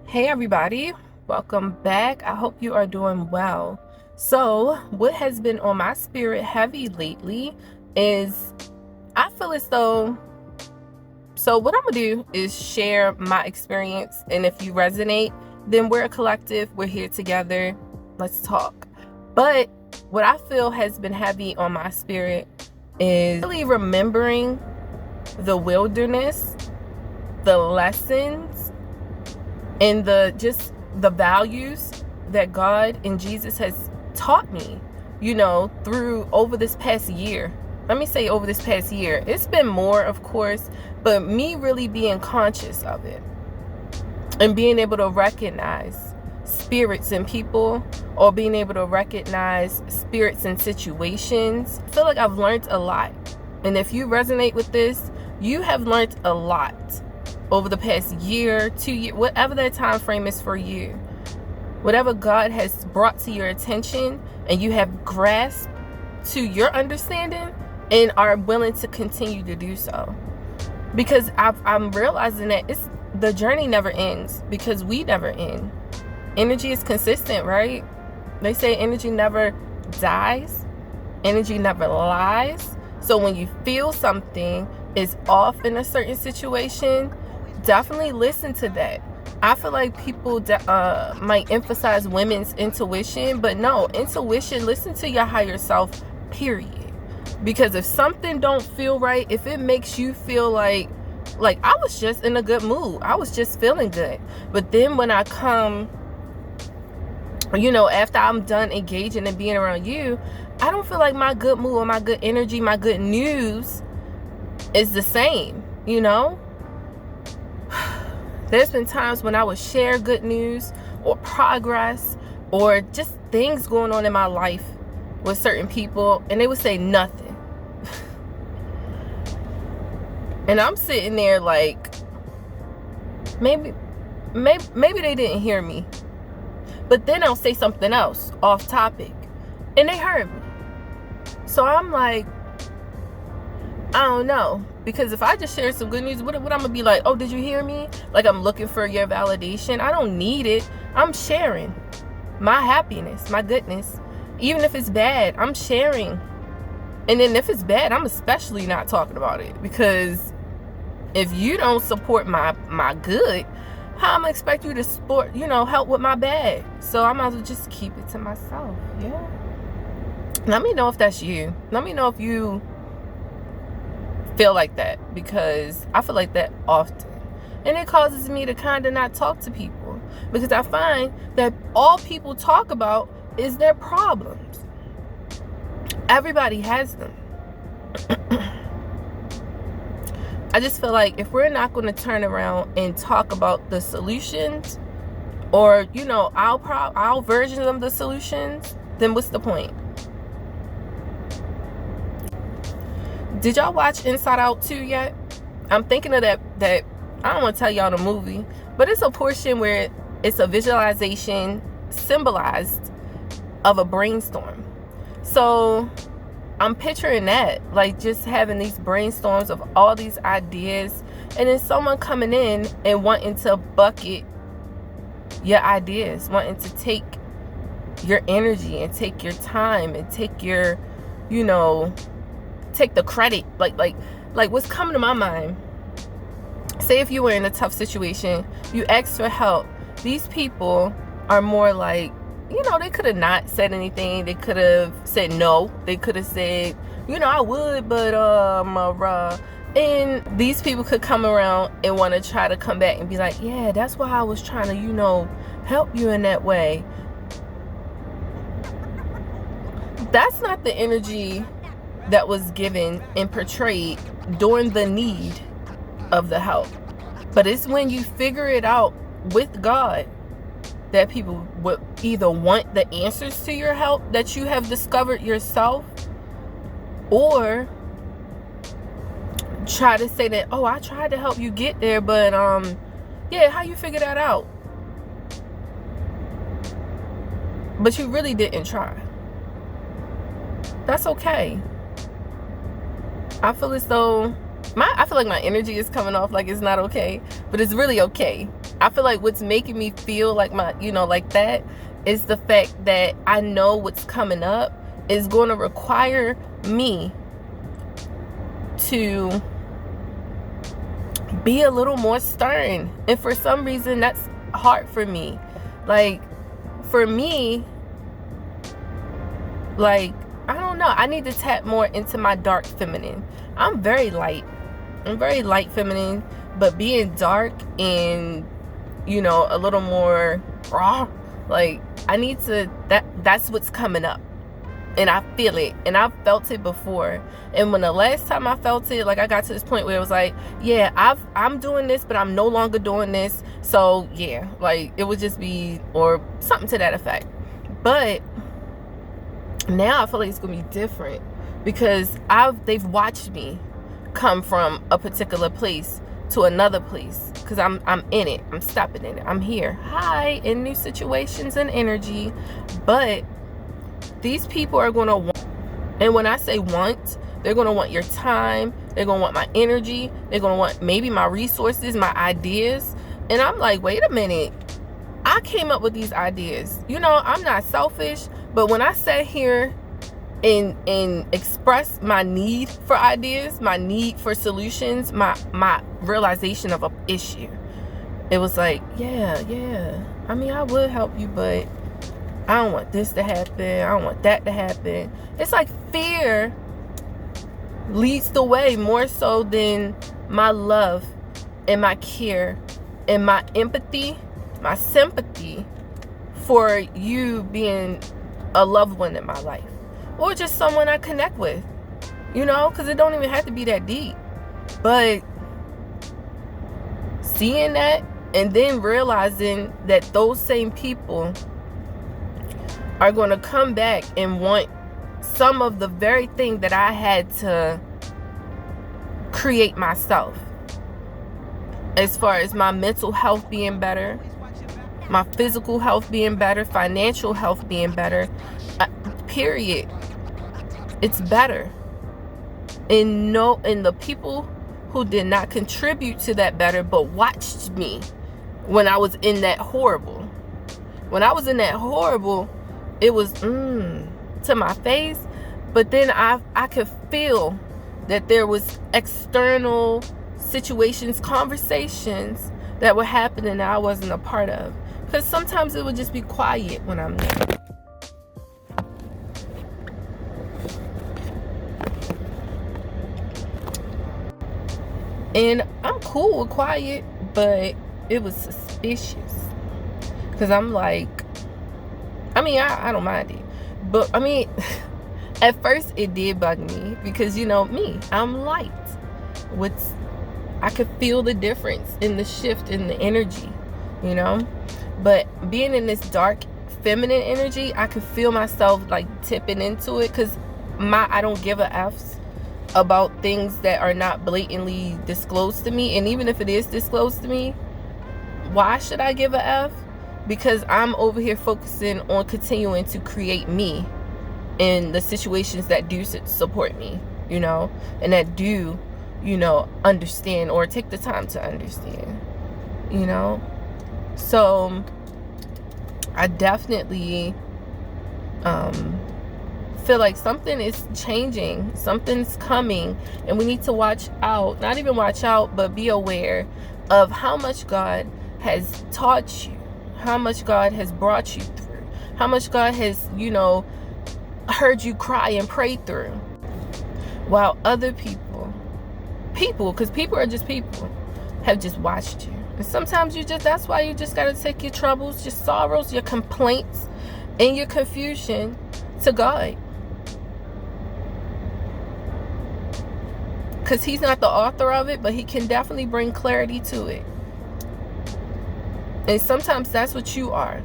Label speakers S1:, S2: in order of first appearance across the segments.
S1: Hey everybody, welcome back. I hope you are doing well. So, what has been on my spirit heavy lately is I feel as though, what I'm gonna do is share my experience, and if you resonate, then we're a collective, we're here together, let's talk. But what I feel has been heavy on my spirit is really remembering the wilderness, the lessons, and the values that God and Jesus has taught me, through over this past year. Let me say over this past year. It's been more, of course, but me really being conscious of it and being able to recognize spirits in people, or being able to recognize spirits in situations. I feel like I've learned a lot. And if you resonate with this, you have learned a lot over the past year, 2 years, whatever that time frame is for you. Whatever God has brought to your attention and you have grasped to your understanding and are willing to continue to do so. Because I'm realizing that the journey never ends, because we never end. Energy is consistent, right? They say energy never dies. Energy never lies. So when you feel something is off in a certain situation, definitely listen to that. I feel like people might emphasize women's intuition, but no, intuition, listen to your higher self, period. Because if something don't feel right, if it makes you feel like I was just in a good mood, I was just feeling good, but then when I come, after I'm done engaging and being around you, I don't feel like my good mood or my good energy, my good news is the same, There's been times when I would share good news or progress or just things going on in my life with certain people, and they would say nothing. And I'm sitting there like, maybe they didn't hear me. But then I'll say something else off topic, and they heard me. So I'm like, I don't know. Because if I just share some good news, what I'm going to be like, oh, did you hear me? Like I'm looking for your validation. I don't need it. I'm sharing my happiness, my goodness. Even if it's bad, I'm sharing. And then if it's bad, I'm especially not talking about it. Because if you don't support my good, how am I expect you to support, help with my bad? So I might as well just keep it to myself. Yeah. Let me know if that's you. Let me know if you feel like that, because I feel like that often, and it causes me to kind of not talk to people, because I find that all people talk about is their problems. Everybody has them. I just feel like if we're not going to turn around and talk about the solutions, or our versions of the solutions, then what's the point? Did y'all watch Inside Out 2 yet? I'm thinking of that I don't want to tell y'all the movie, but it's a portion where it's a visualization symbolized of a brainstorm. So I'm picturing that, like just having these brainstorms of all these ideas, and then someone coming in and wanting to bucket your ideas, wanting to take your energy and take your time and take your, take the credit. Like what's coming to my mind, say if you were in a tough situation, you asked for help. These people are more like, they could have not said anything. They could have said no. They could have said, I would, but and these people could come around and want to try to come back and be like, yeah, that's why I was trying to, help you in that way. That's not the energy that was given and portrayed during the need of the help. But it's when you figure it out with God that people would either want the answers to your help that you have discovered yourself, or try to say that, oh, I tried to help you get there, but yeah, how you figure that out? But you really didn't try. That's okay. I feel as though I feel like my energy is coming off like it's not okay, but it's really okay. I feel like what's making me feel like like that is the fact that I know what's coming up is going to require me to be a little more stern. And for some reason, that's hard for me. Like, for me, like, I don't know. I need to tap more into my dark feminine. I'm very light. I'm very light feminine. But being dark and, a little more raw, like, I need to, that's what's coming up. And I feel it. And I've felt it before. And when the last time I felt it, like, I got to this point where it was like, yeah, I'm doing this, but I'm no longer doing this. So, yeah, like, it would just be, or something to that effect. But now I feel like it's going to be different. Because they've watched me come from a particular place to another place. Because I'm in it. I'm stepping in it. I'm here. Hi, in new situations and energy. But these people are going to want, and when I say want, they're going to want your time. They're going to want my energy. They're going to want maybe my resources, my ideas. And I'm like, wait a minute. I came up with these ideas. I'm not selfish, but when I sat here and express my need for ideas, my need for solutions, my realization of an issue, it was like, yeah. I mean, I would help you, but I don't want this to happen. I don't want that to happen. It's like fear leads the way more so than my love and my care and my empathy, my sympathy for you being a loved one in my life. Or just someone I connect with. Because it don't even have to be that deep. But seeing that and then realizing that those same people are going to come back and want some of the very thing that I had to create myself. As far as my mental health being better, my physical health being better, financial health being better, period. It's better. And the people who did not contribute to that better but watched me when I was in that horrible. When I was in that horrible, it was to my face, but then I could feel that there was external situations, conversations that were happening that I wasn't a part of. Because sometimes it would just be quiet when I'm there. And I'm cool with quiet, but it was suspicious. Because I'm like, I don't mind it. But, at first it did bug me. Because, me, I'm light. I could feel the difference in the shift in the energy, But being in this dark feminine energy, I could feel myself, like, tipping into it. Because I don't give a F's about things that are not blatantly disclosed to me. And even if it is disclosed to me, why should I give a F? Because I'm over here focusing on continuing to create me in the situations that do support me, and that do, understand or take the time to understand, So I definitely feel like something is changing, something's coming, and we need to watch out, not even watch out, but be aware of how much God has taught you, how much God has brought you through, how much God has, heard you cry and pray through, while other people, because people are just people, have just watched you. And sometimes that's why you just got to take your troubles, your sorrows, your complaints, and your confusion to God. Because He's not the author of it, but He can definitely bring clarity to it. And sometimes that's what you are.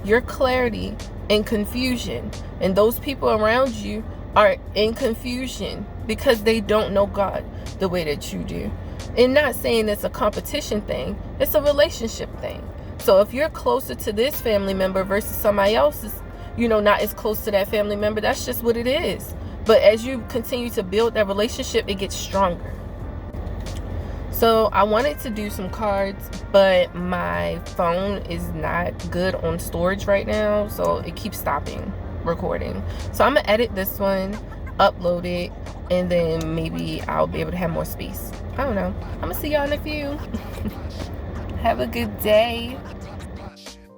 S1: Your clarity and confusion. And those people around you are in confusion because they don't know God the way that you do. And not saying it's a competition thing. It's a relationship thing. So if you're closer to this family member versus somebody else's, not as close to that family member, that's just what it is. But as you continue to build that relationship, it gets stronger. So I wanted to do some cards, but my phone is not good on storage right now, so it keeps stopping recording. So I'm gonna edit this one, upload it, and then maybe I'll be able to have more space. I don't know. I'm gonna see y'all in a few. Have a good day.